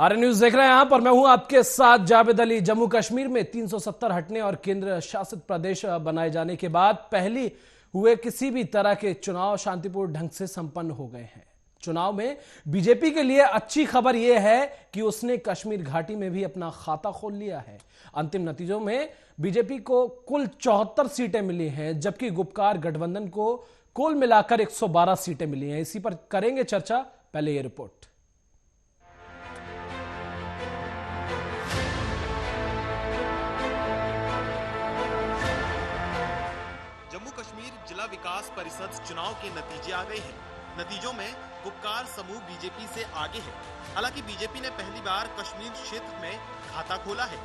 आर्य news देख रहे हैं आप और मैं हूं आपके साथ जावेद अली। जम्मू कश्मीर में 370 हटने और केंद्र शासित प्रदेश बनाए जाने के बाद पहली हुए किसी भी तरह के चुनाव शांतिपूर्ण ढंग से संपन्न हो गए हैं। चुनाव में बीजेपी के लिए अच्छी खबर यह है कि उसने कश्मीर घाटी में भी अपना खाता खोल लिया है। अंतिम नतीजों में बीजेपी को कुल 74 सीटें मिली हैं, जबकि गुपकार गठबंधन को कुल मिलाकर 112 सीटें मिली हैं। इसी पर करेंगे चर्चा, पहले यह रिपोर्ट। जम्मू कश्मीर जिला विकास परिषद चुनाव के नतीजे आ गए हैं। नतीजों में गुपकार समूह बीजेपी से आगे है। हालांकि बीजेपी ने पहली बार कश्मीर क्षेत्र में खाता खोला है।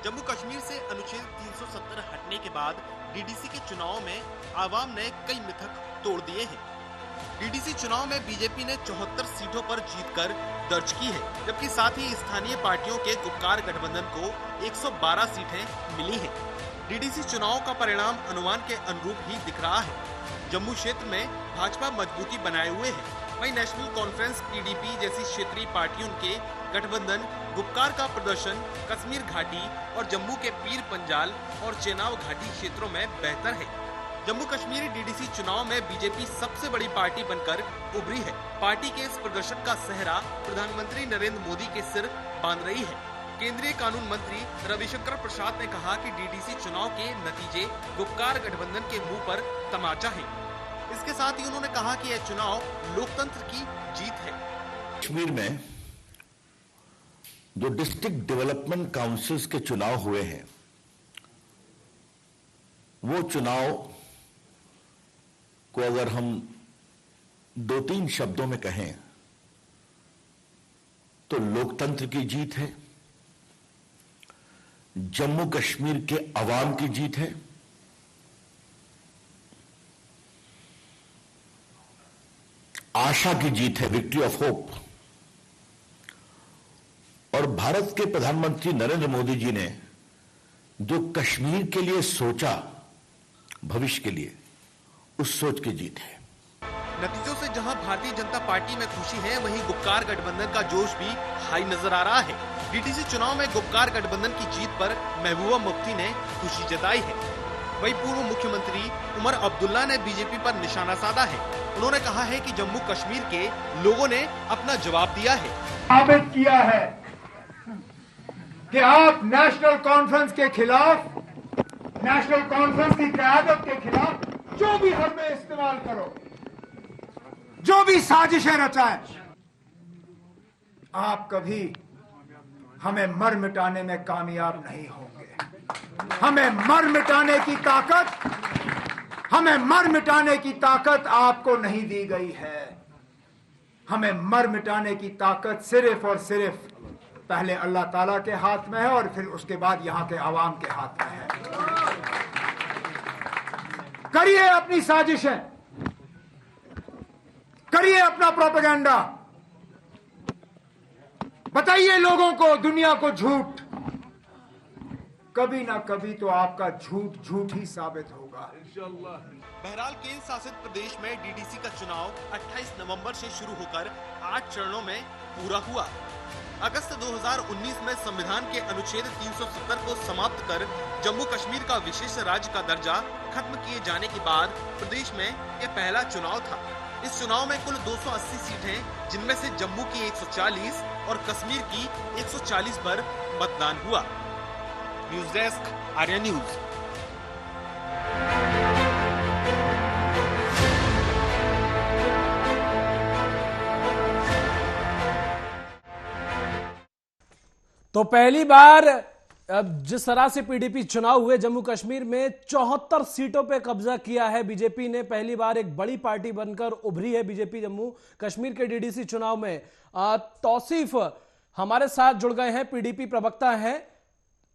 जम्मू कश्मीर से अनुच्छेद 370 हटने के बाद डीडीसी के चुनाव में आवाम ने कई मिथक तोड़ दिए हैं। डीडीसी चुनाव में बीजेपी ने 74 सीटों पर जीतकर दर्ज की है, जबकि साथ ही स्थानीय पार्टियों के गुपकार गठबंधन को 112 सीटें मिली हैं। डीडीसी चुनाव का परिणाम अनुमान के अनुरूप ही दिख रहा है। जम्मू क्षेत्र में भाजपा मजबूती बनाए हुए है, वहीं नेशनल कॉन्फ्रेंस पीडीपी जैसी क्षेत्रीय पार्टियों के गठबंधन गुपकार का प्रदर्शन कश्मीर घाटी और जम्मू के पीर पंजाल और चेनाब घाटी क्षेत्रों में बेहतर है। जम्मू कश्मीर डीडीसी चुनाव में बीजेपी सबसे बड़ी पार्टी बनकर उभरी है। पार्टी के इस प्रदर्शन का सेहरा प्रधानमंत्री नरेंद्र मोदी के सिर बांध रही है। केंद्रीय कानून मंत्री रविशंकर प्रसाद ने कहा कि डीडीसी चुनाव के नतीजे गुपकार गठबंधन के मुंह पर तमाचा है। इसके साथ ही उन्होंने कहा कि यह चुनाव लोकतंत्र की जीत है। कश्मीर में जो डिस्ट्रिक्ट डेवलपमेंट काउंसिल्स के चुनाव हुए हैं, वो चुनाव को अगर हम 2-3 शब्दों में कहें तो लोकतंत्र की जीत है, जम्मू कश्मीर के अवाम की जीत है, आशा की जीत है, विक्ट्री ऑफ होप। और भारत के प्रधानमंत्री नरेंद्र मोदी जी ने जो कश्मीर के लिए सोचा, भविष्य के लिए, उस सोच की जीत है। नतीजों से जहां भारतीय जनता पार्टी में खुशी है, वहीं गुपकार गठबंधन का जोश भी हाई नजर आ रहा है। डीडीसी चुनाव में गुपकार गठबंधन की जीत पर महबूबा मुफ्ती ने खुशी जताई है। वहीं पूर्व मुख्यमंत्री उमर अब्दुल्ला ने बीजेपी पर निशाना साधा है। उन्होंने कहा है कि जम्मू कश्मीर के लोगों ने अपना जवाब दिया है, साबित किया है कि आप नेशनल कॉन्फ्रेंस के खिलाफ, नेशनल कॉन्फ्रेंस की क़यादत के खिलाफ जो भी हमें इस्तेमाल करो, जो भी साजिशें रचाएं, आप कभी हमें मर मिटाने में कामयाब नहीं होंगे। हमें मर मिटाने की ताकत आपको नहीं दी गई है। हमें मर मिटाने की ताकत सिर्फ और सिर्फ पहले अल्लाह ताला के हाथ में है और फिर उसके बाद यहां के आवाम के हाथ में है। करिए अपनी साजिशें, करिए अपना प्रोपेगेंडा, बताइए लोगों को, दुनिया को झूठ। कभी ना कभी तो आपका झूठ झूठ ही साबित होगा। बहरहाल केंद्र शासित प्रदेश में डीडीसी का चुनाव 28 नवंबर से शुरू होकर 8 चरणों में पूरा हुआ। अगस्त 2019 में संविधान के अनुच्छेद 370 को समाप्त कर जम्मू कश्मीर का विशेष राज्य का दर्जा खत्म किए जाने के बाद प्रदेश में यह पहला चुनाव था। इस चुनाव में कुल 280 सीटें, जिनमें से जम्मू की 140 और कश्मीर की 140 पर मतदान हुआ। News desk, Arya news. तो पहली बार अब जिस तरह से पीडीपी चुनाव हुए जम्मू कश्मीर में 74 सीटों पे कब्जा किया है बीजेपी ने। पहली बार एक बड़ी पार्टी बनकर उभरी है बीजेपी जम्मू कश्मीर के डीडीसी चुनाव में। तौसीफ हमारे साथ जुड़ गए हैं, पीडीपी प्रवक्ता हैं,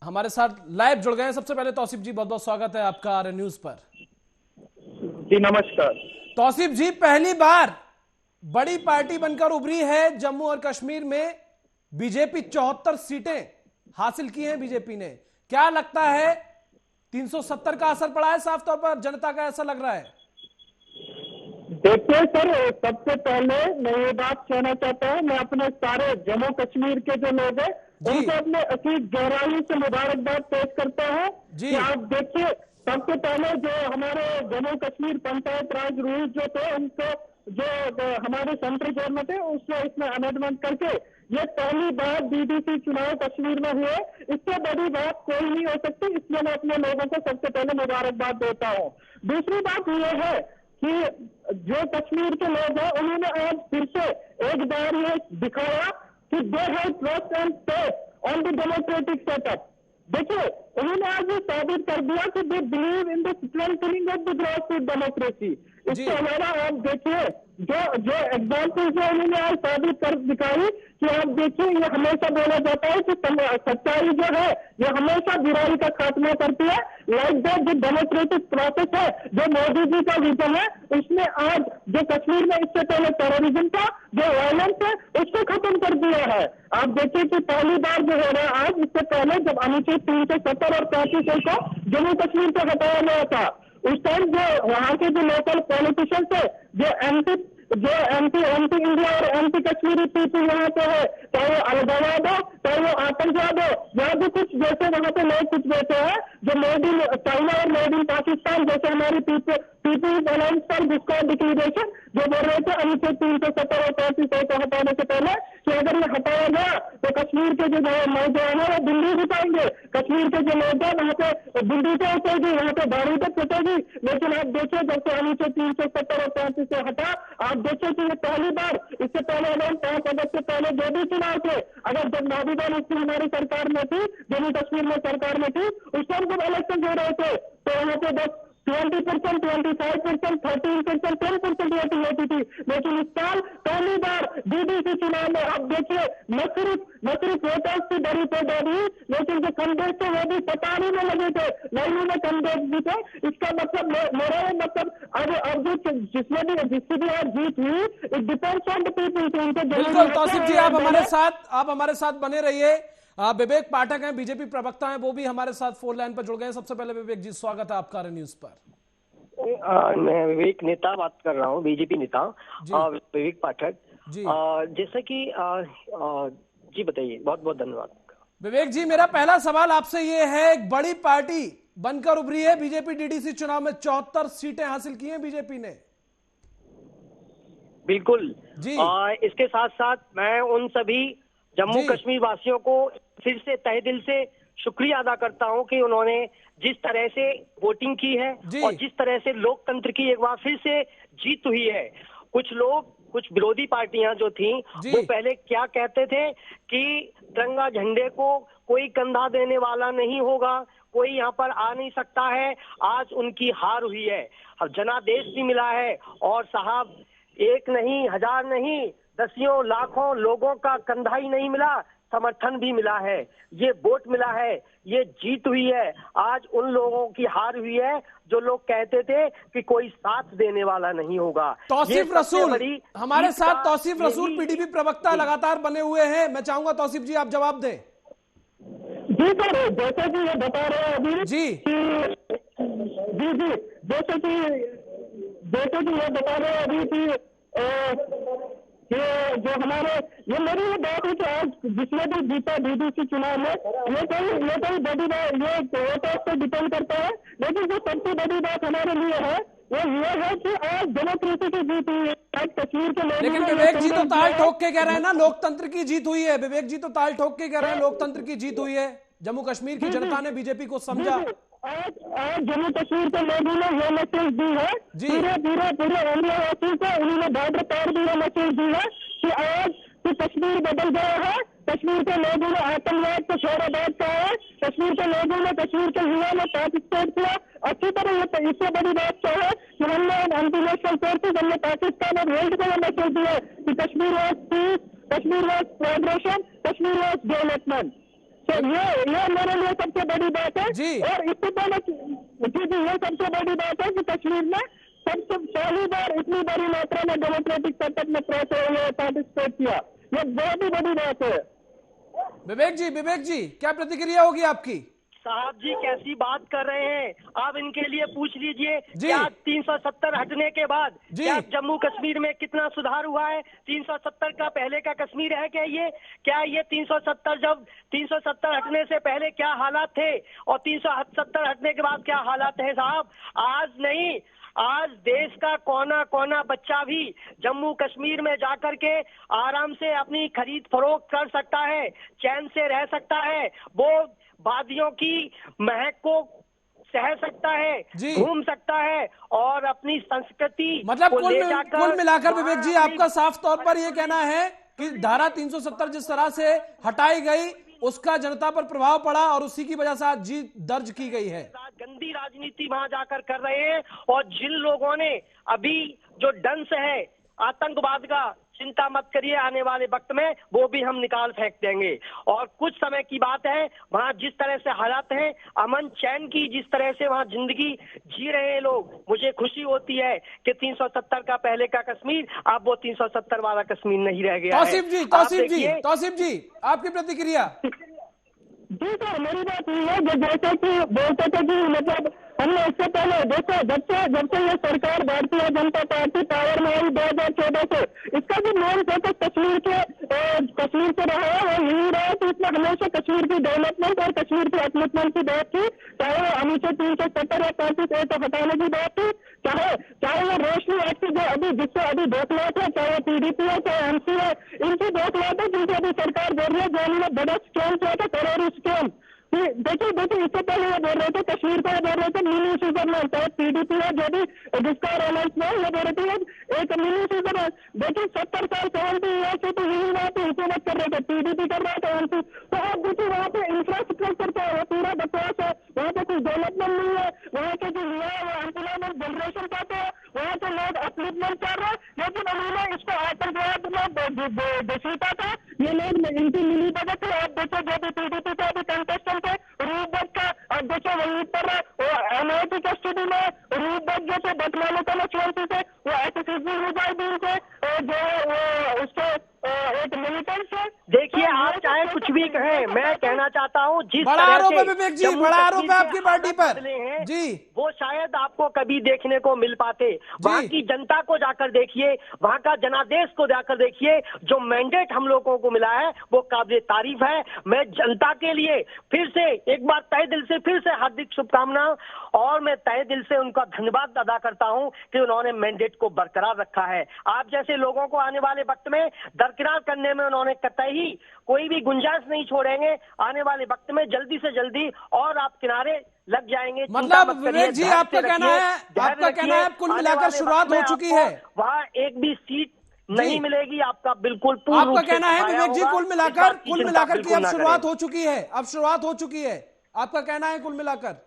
हमारे साथ लाइव जुड़ गए हैं। सबसे पहले तौसीफ जी, बहुत बहुत स्वागत है आपका आर्य न्यूज पर। जी नमस्कार। तौसीफ जी, पहली बार बड़ी पार्टी बनकर उभरी है जम्मू और कश्मीर में बीजेपी, 74 सीटें हासिल की हैं बीजेपी ने। क्या लगता है, 370 का असर पड़ा है साफ तौर पर, जनता का ऐसा लग रहा है? देखिए सर, सबसे पहले मैं ये बात कहना चाहता हूँ, मैं अपने सारे जम्मू कश्मीर के जो लोग हैं उनको अपने अतीत गहराई से मुबारकबाद पेश करता हूँ कि आप देखिए, सबसे पहले जो हमारे जम्मू कश्मीर पंचायत राज रूल्स जो थे उनको जो हमारे सेंट्रल गवर्नमेंट है उसने इसमें अमेंडमेंट करके ये पहली बार डीडीसी चुनाव कश्मीर में हुए, इससे बड़ी बात कोई नहीं हो सकती। इसलिए मैं अपने लोगों को सबसे पहले मुबारकबाद देता हूँ। दूसरी बात ये है कि जो कश्मीर के लोग हैं उन्होंने आज फिर से एक बार ये दिखाया कि they have trust and faith on the democratic setup. देखिए, उन्होंने आज ये साबित कर दिया कि they believe in the strengthening of the grassroot democracy. इसके अलावा आप देखिए जो एग्जाम्पल जो उन्होंने आज साबित कर दिखाई कि आप देखिए, ये हमेशा बोला जाता है कि सच्चाई जो है ये हमेशा बुराई का खात्मा करती है। लाइक दैट जो डेमोक्रेटिक प्रोसेस है, जो मोदी जी का विजन है, उसने आज जो कश्मीर में इससे पहले टेररिज्म का जो वायलेंस है उसको खत्म कर दिया है। आप देखिए कि पहली बार जो हो रहा है आज, इससे पहले जब अनुच्छेद 370 और 35 को जम्मू कश्मीर से हटाया गया था, उस टाइम जो वहां के जो लोकल पॉलिटिशियन थे, जो एंटी इंडिया और एंटी कश्मीरी पीपल यहाँ पे है, चाहे वो अलगावाद हो, चाहे वो आतंकवाद हो, या भी कुछ जैसे वहां पे लोग कुछ जैसे हैं जो मेड इन चाइना और मेड इन पाकिस्तान जैसे हमारी पीपल्स अलायंस पर जिसका डिक्लेरेशन जो बोल रहे थे अनुच्छेद 370 और 35 को हटाने से पहले कि अगर ये हटाया गया तो कश्मीर के जो नौजवान है वो दिल्ली भी पाएंगे, कश्मीर के जो लोग हैं वहां पे दिल्ली पे उठेगी, वहां पे दारू पे पिटेगी। लेकिन आप देखिए, जब से अनुच्छेद 370 और 35 से हटा, आप देखिए कि ये पहली बार, इससे पहले अगर 5 अगस्त से पहले जो भी चुनाव थे, अगर जब मोदी उसकी हमारी सरकार में थी, जम्मू कश्मीर में सरकार में थी, उस टाइम जब इलेक्शन हो रहे थे तो वहां पे बस 20%, 25%, 13%, 10% वोटिंग होती थी। लेकिन इस साल पहली बार डीडीसी चुनाव में आप देखिए न सिर्फ वोटर्स की बड़ी तादाद हुई, लेकिन जो कैंडिडेट थे वो भी पताने में लगे थे, लाइनों में कैंडिडेट भी थे। इसका मतलब मेरा मतलब अब जिसकी भी आज जीत हुई, it depends on the people. बिल्कुल तौसीफ जी, आप हमारे साथ बने रहिए। विवेक पाठक हैं, बीजेपी प्रवक्ता हैं, वो भी हमारे साथ फोन लाइन पर जुड़ गए। सबसे पहले विवेक जी, स्वागत है आपका न्यूज पर। मैं विवेक नेता बात कर रहा हूँ, बीजेपी नेता विवेक पाठक जी। जैसे कि जी बताइए, बहुत बहुत धन्यवाद। विवेक जी, मेरा पहला सवाल आपसे ये है, एक बड़ी पार्टी बनकर उभरी है बीजेपी, डीडीसी चुनाव में 74 सीटें हासिल की हैं बीजेपी ने। बिल्कुल जी। इसके साथ साथ मैं उन सभी जम्मू कश्मीर वासियों को फिर से तहे दिल से शुक्रिया अदा करता हूं कि उन्होंने जिस तरह से वोटिंग की है और जिस तरह से लोकतंत्र की एक बार फिर से जीत हुई है। कुछ विरोधी पार्टियां जो थी वो पहले क्या कहते थे कि तिरंगा झंडे को कोई कंधा देने वाला नहीं होगा, कोई यहाँ पर आ नहीं सकता है। आज उनकी हार हुई है, अब जनादेश भी मिला है और साहब एक नहीं, हजार नहीं, दसियों लाखों लोगों का कंधा ही नहीं मिला, समर्थन भी मिला है, ये वोट मिला है, ये जीत हुई है। आज उन लोगों की हार हुई है जो लोग कहते थे कि कोई साथ देने वाला नहीं होगा। तौसीफ रसूल हमारे साथ, तौसीफ रसूल पीडीपी प्रवक्ता लगातार बने हुए हैं। मैं चाहूंगा तौसीफ जी आप जवाब दें। जी सर, जैसे कि ये बता रहे हैं अभी जी जैसे कि ये बता रहे हैं अभी कि जो हमारे ये मेरी ये बात है कि आज जिसने भी जीता डीडीसी चुनाव में, ये कोई बड़ी बात, ये वोटर्स पे डिपेंड करता है। लेकिन जो सबसे बड़ी बात हमारे लिए है वो ये है कि आज डेमोक्रेसी की जीत हुई है, आज कश्मीर के लोग। लेकिन विवेक जी तो ताल ठोक के कह रहे हैं ना लोकतंत्र की जीत हुई है। विवेक जी तो ताल ठोक के कह रहे हैं लोकतंत्र की जीत हुई है, जम्मू कश्मीर की जनता ने बीजेपी को समझा। आज जम्मू कश्मीर के लोगों ने ये मैसेज दी है, पूरे इंडिया वासियों को उन्होंने बॉर्डर पार भी ये मैसेज दी है कि आज कि कश्मीर बदल गया है। कश्मीर के लोगों ने आतंकवाद को छोड़ा बात कहा है, कश्मीर के लोगों ने, कश्मीर के युवा ने पार्टिसिपेट किया। अच्छी तरह इससे बड़ी बात क्या है कि हमने इंटरनेशनल फोर्सेज, हमने पाकिस्तान और वर्ल्ड को ये मैसेज दिया कि Kashmir was peace, Kashmir was progression, Kashmir was development. तो ये मेरे लिए सबसे बड़ी बात है जी। और इससे पहले जी ये सबसे बड़ी बात है कि कश्मीर में सबसे पहली बार इतनी बड़ी मात्रा में डेमोक्रेटिक सेटअप में पार्टिसिपेट किया, ये बहुत ही बड़ी बात है। विवेक जी क्या प्रतिक्रिया होगी आपकी? साहब जी कैसी बात कर रहे हैं आप? इनके लिए पूछ लीजिए क्या 370 हटने के बाद क्या जम्मू कश्मीर में कितना सुधार हुआ है? 370 का पहले का कश्मीर है क्या ये? क्या ये 370 जब 370 हटने से पहले क्या हालात थे और 370 हटने के बाद क्या हालात है साहब? आज नहीं, आज देश का कोना कोना बच्चा भी जम्मू कश्मीर में जाकर के आराम से अपनी खरीद फरोख्त कर सकता है, चैन से रह सकता है, वो वादियों की महक को सह सकता है, घूम सकता है और अपनी संस्कृति मतलब को ले जाकर कुल मिलाकर विवेक जी आपका साफ तौर पर यह कहना है कि धारा 370 जिस तरह से हटाई गई उसका जनता पर प्रभाव पड़ा और उसी की वजह से आज जीत दर्ज की गई है। गंदी राजनीति वहां जाकर कर रहे हैं और जिन लोगों ने अभी जो डंस है आतंकवाद का, चिंता मत करिए, आने वाले वक्त में वो भी हम निकाल फेंक देंगे। और कुछ समय की बात है, वहां जिस तरह से हालात हैं, अमन चैन की जिस तरह से वहां जिंदगी जी रहे हैं लोग, मुझे खुशी होती है कि 370 का पहले का कश्मीर अब वो 370 वाला कश्मीर नहीं रह गया है। तौसीफ जी आपकी प्रतिक्रिया? जी सर, मेरी बात ये है जैसे कि बोलते थे कि मतलब हमने इससे पहले देखो जब से ये सरकार भारतीय जनता पार्टी पावर में आई 2014 से, इसका जो मेन फोकस कश्मीर से रहा है वो यही रहा कि इसमें हमेशा कश्मीर की डेवलपमेंट और कश्मीर की अपलिफ्टमेंट की बात की, चाहे वो अनुच्छेद 370 या 35A को हटाने की बात की, चाहे वो रोशनी एक्ट जो अभी जिससे अभी दोखलाट है, चाहे वो PDP है चाहे MC है, इनकी दोखलाट है जिनसे अभी सरकार बोल रही है जो उन्होंने बड़ा स्कैम किया था, टेररिस्ट स्कैम। देखिए इससे पहले ये बोल रहे थे कश्मीर को, ये बोल रहे थे मिनी स्विट्जरलैंड, चाहे PDP है जो भी जिसका रोमांस में ये बोल रहे थे एक मिनी स्विट्जरलैंड। देखिए 70 साल 70 ईयर से तो यही वहाँ पे हुकूमत कर रहे थे, PDP कर रहा था MC। तो आप देखिए वहाँ पे इंफ्रास्ट्रक्चर क्या है, पूरा बकवास है, वहाँ पे कुछ डेवलपमेंट नहीं है, वहाँ के जो युवा है वो एम्प्लॉयमेंट जनरेशन चाहते हैं, वहाँ के लोग अपलिफ्टमेंट कर रहे हैं, लेकिन उन्होंने इसको आतंकवाद में घसीटा था। ये लोग इनकी मिली भगत है। आप देखो जो भी PDP का भी कंटेस्टेंट है रूप भट्ट का, अब देखो वहीं पर MIT के स्टडी में रूप भट्ट जैसे बटमालों का मुख्यमंत्री थे, वो SSSB मुजाहिदीन थे जो उसके एक मिलिटेंट है। देखिए आप चाहे कुछ भी कहें, मैं कहना चाहता हूँ जिस बड़ा तरह आरोप है से विवेक जी, बड़ा आरोप है आपकी पार्टी पर जी, वो शायद आपको कभी देखने को मिल पाते। वहाँ की जनता को जाकर देखिए, वहाँ का जनादेश को जाकर देखिए, जो मैंडेट हम लोगों को मिला है वो काबिल तारीफ है। मैं जनता के लिए फिर से एक बार तहे दिल से फिर से हार्दिक शुभकामनाएं और मैं तहे दिल से उनका धन्यवाद अदा करता हूं कि उन्होंने मैंडेट को बरकरार रखा है। आप जैसे लोगों को आने वाले वक्त में दरकिनार करने में उन्होंने कतई कोई भी गुंजाइश नहीं छोड़ेंगे। आने वाले वक्त में जल्दी से जल्दी और आप किनारे लग जाएंगे। मतलब विवेक जी आपका कहना है कुल मिलाकर शुरुआत हो चुकी है, वहाँ एक भी सीट नहीं मिलेगी आपका, बिल्कुल आपका कहना है विवेक जी कुल मिलाकर की अब शुरुआत हो चुकी है, आपका कहना है कुल मिलाकर?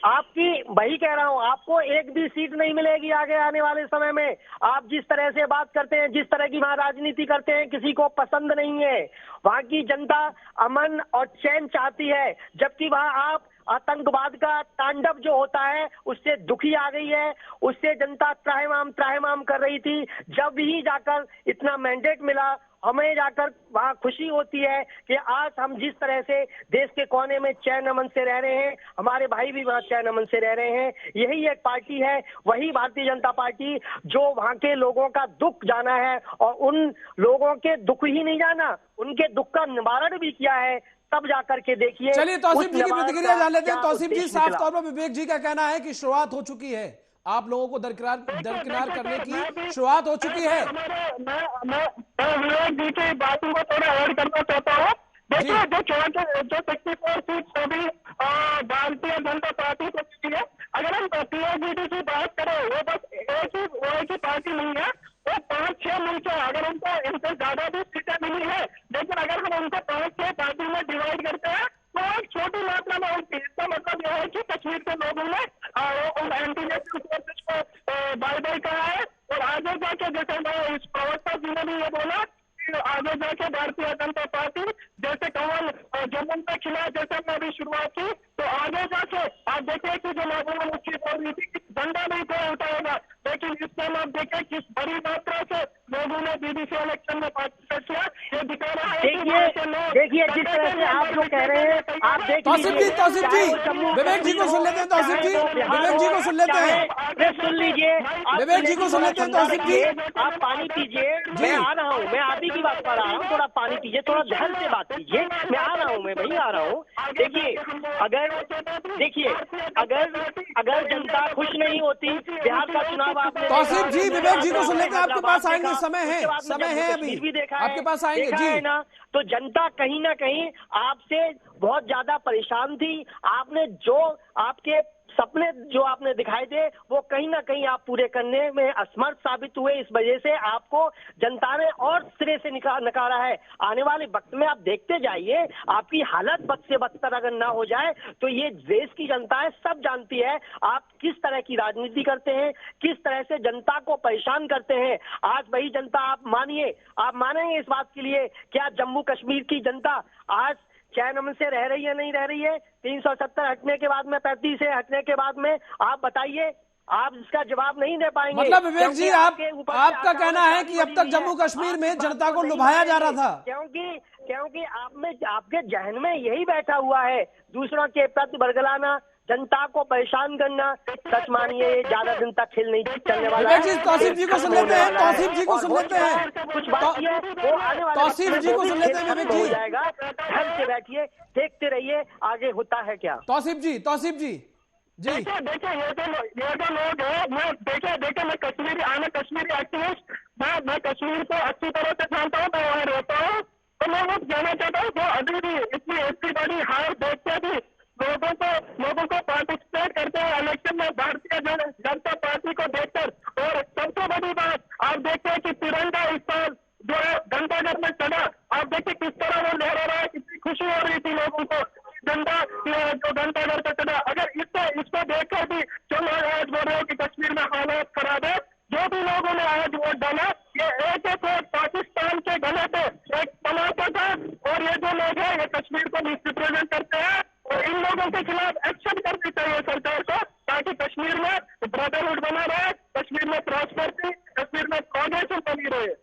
आपकी वही कह रहा हूं, आपको एक भी सीट नहीं मिलेगी आगे आने वाले समय में। आप जिस तरह से बात करते हैं, जिस तरह की वहां राजनीति करते हैं, किसी को पसंद नहीं है। वहां की जनता अमन और चैन चाहती है, जबकि वहां आप आतंकवाद का तांडव जो होता है उससे दुखी आ गई है, उससे जनता त्राहिमाम कर रही थी। जब ही जाकर इतना मैंडेट मिला, हमें जाकर वहां खुशी होती है कि आज हम जिस तरह से देश के कोने में चैन अमन से रह रहे हैं, हमारे भाई भी वहां चैन अमन से रह रहे हैं। यही एक पार्टी है, वही भारतीय जनता पार्टी जो वहां के लोगों का दुख जाना है और उन लोगों के दुख ही नहीं जाना, उनके दुख का निवारण भी किया है। तब जाकर के देखिए। चलिए तौसीफ जी की प्रतिक्रिया जान लेते हैं। तौसीफ जी साफ तौर पर विवेक जी का कहना है कि शुरुआत हो चुकी है, आप लोगों को दरकिनार करने की शुरुआत हो चुकी है। मैं विवेक जी की बातों को थोड़ा ऐड करना चाहता हूँ। देखिए जो 64 सीट सभी भारतीय जनता पार्टी को मिली है। अगर हम PIGD की बात करें, वो बस एक ही पार्टी नहीं है, वो 5-6 मिलकर अगर इनको ज्यादा भी सीटें मिली है, लेकिन अगर हम उनको 5-6 पार्टी में डिवाइड करते हैं तो एक छोटी मात्रा में होती है। इसका मतलब यह है कि कश्मीर के लोगों ने उन एंटी नेशनल फोर्सेज को बाय कहा है और आगे जाके जैसे मैं इस प्रवक्ता जी ने भी ये बोला कि आगे जाके भारतीय जनता पार्टी जैसे कमल जम्मू में खिला, जैसे हमने अभी शुरुआत की, तो आगे जाके आप देखिए कि जो महबूबा मुफ्ती बोल रही थी कि झंडा नहीं कोई उठाएगा, लेकिन इस टाइम आप देखें किस बड़ी मात्रा से लोगों ने BBC इलेक्शन में पार्टिसिपेट किया। ये दिखा रहा देखिए जिस तरह से आप लोग कह रहे हैं, आप देख तौसीफ जी, विवेक जी को सुन लेते हैं। तौसीफ जी, विवेक जी को सुन लेते हैं। सुन लीजिए, विवेक जी को सुन लेते हैं। तौसीफ जी, आप पानी पीजिए, मैं आ रहा हूँ, मैं आप ही की बात कर रहा हूँ, थोड़ा पानी पीजिए, थोड़ा ध्यान से बात कीजिए, मैं आ रहा हूँ, मैं वही आ रहा हूँ। देखिए अगर जनता खुश नहीं होती, बिहार का चुनाव आपने, तौसीफ जी, विवेक जी को सुन लेते हैं, आपके पास आएंगे, समय है अभी, भी देखा आपके पास आएंगे जी। है ना, तो जनता कहीं ना कहीं आपसे बहुत ज्यादा परेशान थी। आपने जो आपके सपने जो आपने दिखाए थे वो कहीं ना कहीं आप पूरे करने में असमर्थ साबित हुए। इस वजह से आपको जनता ने और सिरे से नकारा है। आने वाले वक्त में आप देखते जाइए, आपकी हालत बद से बदतर अगर ना हो जाए तो ये देश की जनता है, सब जानती है आप किस तरह की राजनीति करते हैं, किस तरह से जनता को परेशान करते हैं। आज वही जनता, आप मानेंगे इस बात के लिए, क्या जम्मू कश्मीर की जनता आज चैन अमन से रह रही है, नहीं रह रही है? 370 हटने के बाद में, 35 से हटने के बाद में, आप बताइए, आप इसका जवाब नहीं दे पाएंगे। मतलब विवेक जी, आपका कहना है कि अब तक जम्मू कश्मीर में जनता को लुभाया जा रहा था, क्योंकि आपके जहन में यही बैठा हुआ है, दूसरों के प्रति बरगलाना, जनता को परेशान करना। सच मानिए ज्यादा दिन तक खेल नहीं चलने वाला है। तौसीफ जी को सुन लेते हैं, तौसीफ जी को सुन लेते हैं, कुछ बात है वो आने वाले तौसीफ जी को सुन लेते हैं। विवेक जी, जाएगा, ढंग से बैठिए, देखते रहिए आगे होता है क्या। तौसीफ जी जी देखिए ये जो लोग है, मैं देखिए मैं कश्मीरी एक्टिविस्ट, मैं कश्मीर को अच्छी तरह से जानता हूँ, मैं वहाँ रहता हूँ। तो मैं वो जानना चाहता हूँ, जो अभी भी इतनी बड़ी हार देखते भी लोगों को पार्टिसिपेट करते हैं इलेक्शन में भारतीय जनता पार्टी को देखकर। और सबसे बड़ी बात आप देखते हैं कि तिरंगा इस साल जो है घंटाघर में चढ़ा, आप देखिए किस तरह वो लहरा रहा है, कितनी खुशी हो रही थी लोगों को, जनता जो घंटाघर पे चढ़ा। अगर इसको देखकर भी जो लोग आज बोल रहे हैं कि कश्मीर में हालात खराब है, जो भी लोगों ने आज वोट डाला, ये एक पाकिस्तान के गले पे एक तमाचा था। और ये जो लोग हैं ये कश्मीर को मिसरिप्रेजेंट करते हैं, और इन लोगों के खिलाफ एक्शन करनी चाहिए सरकार को, ताकि कश्मीर में ब्रदरहुड बना रहे, कश्मीर में प्रॉस्पेरिटी, कश्मीर में कोऑर्डिनेशन बनी रहे।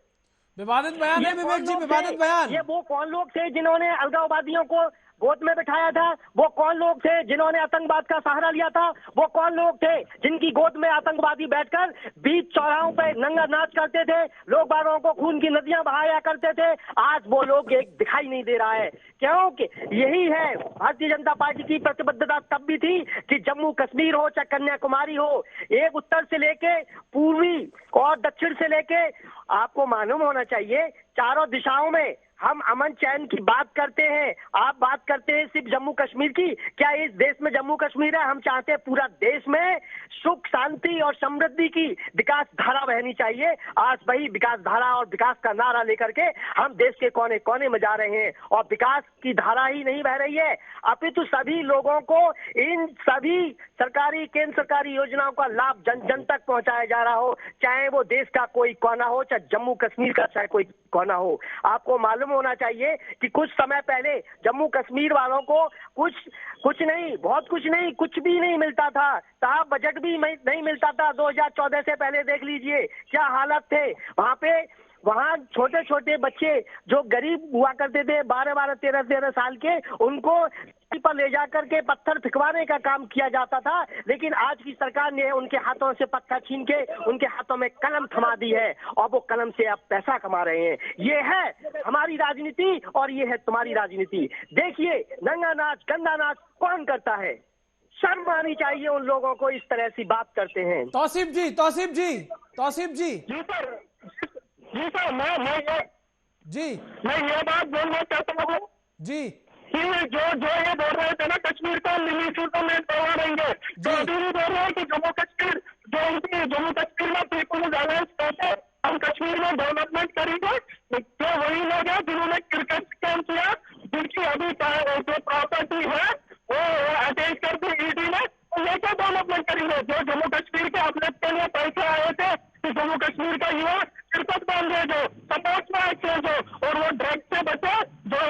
विवादित बयान है विवेक जी, विवादित बयान। ये वो कौन लोग थे जिन्होंने अलगाववादियों को गोद में बिठाया था? वो कौन लोग थे जिन्होंने आतंकवाद का सहारा लिया था? वो कौन लोग थे जिनकी गोद में आतंकवादी बैठकर बीच चौराहों पे नंगा नाच करते थे, लोग बारों को खून की नदियां बहाया करते थे? आज वो लोग एक दिखाई नहीं दे रहा है, क्योंकि यही है भारतीय जनता पार्टी की प्रतिबद्धता तब भी थी कि जम्मू कश्मीर हो चाहे कन्याकुमारी हो, एक उत्तर से लेके पूर्वी और दक्षिण से लेके, आपको मालूम होना चाहिए चारों दिशाओं में हम अमन चैन की बात करते हैं। आप बात करते हैं सिर्फ जम्मू कश्मीर की, क्या इस देश में जम्मू कश्मीर है? हम चाहते हैं पूरा देश में सुख शांति और समृद्धि की विकास धारा बहनी चाहिए। आज वही विकास धारा और विकास का नारा लेकर के हम देश के कोने कोने में जा रहे हैं, और विकास की धारा ही नहीं बह रही है, अपितु सभी लोगों को इन सभी सरकारी केंद्र सरकारी योजनाओं का लाभ जन जन तक पहुंचाया जा रहा हो, चाहे वो देश का कोई कोना हो, चाहे जम्मू कश्मीर का चाहे कोई कोना हो। आपको मालूम होना चाहिए कि कुछ समय पहले जम्मू कश्मीर वालों को कुछ नहीं, बहुत कुछ नहीं, कुछ भी नहीं मिलता था साहब, बजट भी नहीं मिलता था। 2014 से पहले देख लीजिए क्या हालत थे वहाँ छोटे छोटे बच्चे जो गरीब हुआ करते थे, 12-12, 13-13 साल के, उनको पर ले जाकर के पत्थर फिकवाने का काम किया जाता था। लेकिन आज की सरकार ने उनके हाथों से पत्थर छीन के उनके हाथों में कलम थमा दी है, और वो कलम से अब पैसा कमा रहे हैं। ये है हमारी राजनीति और ये है तुम्हारी राजनीति। देखिए नंगा नाच गंदा नाच कौन करता है? शर्म आनी चाहिए उन लोगों को इस तरह से बात करते हैं। तौसीफ जी मैं ये बात बोलना चाहता हूँ जी कि जो ये बोल रहे थे ना कश्मीर को मिनी सेटलमेंट करवा देंगे, तो अभी भी बोल रहे हैं कि जम्मू कश्मीर में पीपुल्स अलायंस कैसे हम कश्मीर में डेवलपमेंट करेंगे। तो वही लोग हैं जिन्होंने क्रिकेट स्कैम किया, जिनकी अभी जो प्रॉपर्टी है वो अटैच कर दी ईडी ने, तो ये क्या डेवलपमेंट करेंगे? जो जम्मू कश्मीर के अपने के लिए पैसे आए थे कि जम्मू कश्मीर का युवा क्रिकेट बांध रहे, जो सपोर्ट्स में एक्सेस हो, और वो ड्रग्स से बचे, जो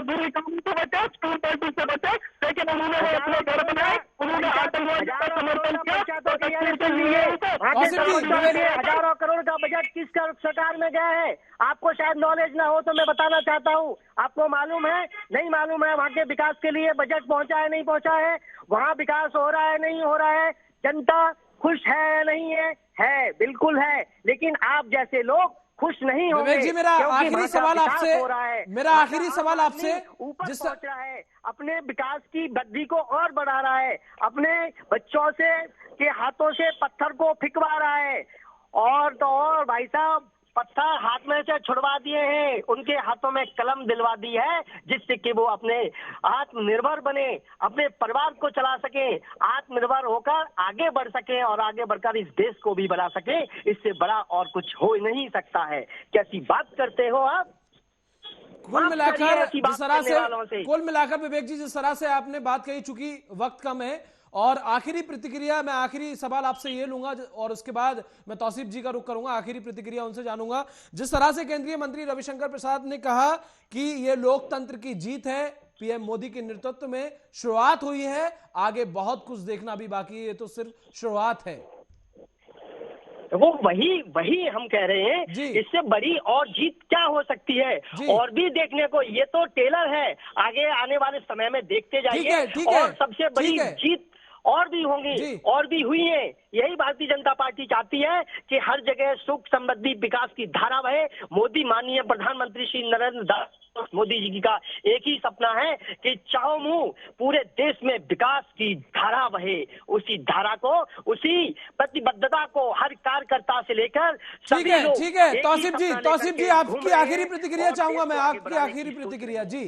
बुरी काम से बचे, स्कूल पार्टी से बचे, लेकिन उन्होंने वो अपने घर बनाए, उन्होंने आतंकवाद का समर्थन किया। तो कश्मीर के लिए हजारों करोड़ का बजट किस सरकार में गया है? आपको शायद नॉलेज ना हो तो मैं बताना चाहता चाहता हूँ, आपको मालूम है नहीं मालूम है, वहाँ के विकास के लिए बजट पहुंचा है नहीं पहुंचा है, वहाँ विकास हो रहा है नहीं हो रहा है, जनता खुश है नहीं है बिल्कुल है, लेकिन आप जैसे लोग खुश नहीं होंगे। विवेक जी, मेरा आखिरी सवाल आपसे, ऊपर पहुंच रहा है, अपने विकास की वृद्धि को और बढ़ा रहा है, अपने बच्चों से के हाथों से पत्थर को फिकवा रहा है, और तो और भाई साहब पत्थर हाथ में से छुड़वा दिए हैं, उनके हाथों में कलम दिलवा दी है, जिससे कि वो अपने आत्मनिर्भर बने, अपने परिवार को चला सके, आत्मनिर्भर होकर आगे बढ़ सके और आगे बढ़कर इस देश को भी बढ़ा सके। इससे बड़ा और कुछ हो नहीं सकता है। कैसी बात करते हो आप? कुल मिलाकर विवेक जी, जिस तरह से आपने बात कही, चूंकि वक्त कम है, और आखिरी प्रतिक्रिया, मैं आखिरी सवाल आपसे ये लूंगा और उसके बाद मैं तौसीफ जी का रुख करूंगा, आखिरी प्रतिक्रिया उनसे जानूंगा। जिस तरह से केंद्रीय मंत्री रविशंकर प्रसाद ने कहा कि ये लोकतंत्र की जीत है, पीएम मोदी के नेतृत्व में शुरुआत हुई है, आगे बहुत कुछ देखना भी बाकी है, ये तो सिर्फ शुरुआत है। वो वही हम कह रहे हैं, इससे बड़ी और जीत क्या हो सकती है? और भी देखने को, ये तो टेलर है, आगे आने वाले समय में देखते जाइए, और सबसे बड़ी जीत और भी होंगी, और भी हुई है। यही भारतीय जनता पार्टी चाहती है कि हर जगह सुख समृद्धि विकास की धारा बहे। मोदी, माननीय प्रधानमंत्री श्री नरेंद्र दास मोदी जी का एक ही सपना है कि चाहो मुंह पूरे देश में विकास की धारा बहे। उसी धारा को, उसी प्रतिबद्धता को हर कार्यकर्ता से लेकर ठीक है तौसीफ जी आपकी आखिरी प्रतिक्रिया चाहूंगा मैं, आपकी आखिरी प्रतिक्रिया जी।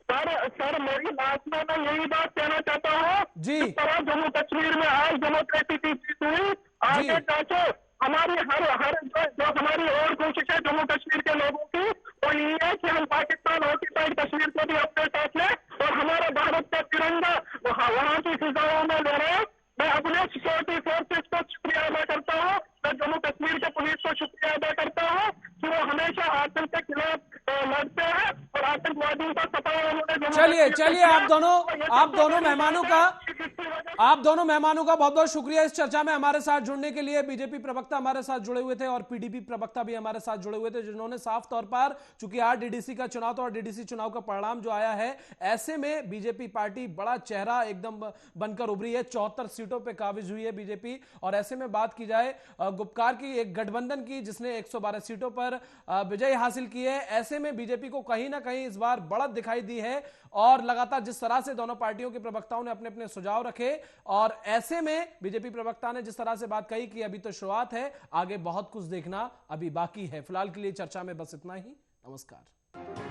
सर मेरी बात में मैं यही बात कहना चाहता हूँ, जिस तरह जम्मू कश्मीर में आज डेमोक्रेसी की जीत हुई, आगे जाके हमारी हर जो हमारी और कोशिश है जम्मू कश्मीर के लोगों की, वो यही है कि हम पाकिस्तान ऑक्यूपाइड कश्मीर को भी अपने साथ लें, और हमारा भारत का तिरंगा वहाँ की फिजाओं में ले रहे हैं। मैं अपने सिक्योरिटी फोर्सेस को शुक्रिया अदा करता हूँ, मैं जम्मू कश्मीर के पुलिस को शुक्रिया अदा करता हूँ कि वो हमेशा आतंक के खिलाफ लड़ते हैं, और आतंकवादियों का सफाया उन्होंने। चलिए आप दोनों मेहमानों का बहुत बहुत शुक्रिया इस चर्चा में हमारे साथ जुड़ने के लिए। बीजेपी प्रवक्ता हमारे साथ जुड़े हुए थे और पीडीपी प्रवक्ता भी हमारे साथ जुड़े हुए थे, जिन्होंने साफ तौर पर, चूंकि आज डीडीसी का चुनाव था और डीडीसी चुनाव का परिणाम जो आया है, ऐसे में बीजेपी पार्टी बड़ा चेहरा एकदम बनकर उभरी है। 74 सीटों पर काबिज हुई है बीजेपी, और ऐसे में बात की जाए गुपकार की एक गठबंधन की, जिसने 112 सीटों पर विजय हासिल की है, ऐसे में बीजेपी को कहीं ना कहीं इस बार बढ़त दिखाई दी है। और लगातार जिस तरह से दोनों पार्टियों के प्रवक्ताओं ने अपने अपने सुझाव रखे, और ऐसे में बीजेपी प्रवक्ता ने जिस तरह से बात कही कि अभी तो शुरुआत है, आगे बहुत कुछ देखना अभी बाकी है। फिलहाल के लिए चर्चा में बस इतना ही। नमस्कार।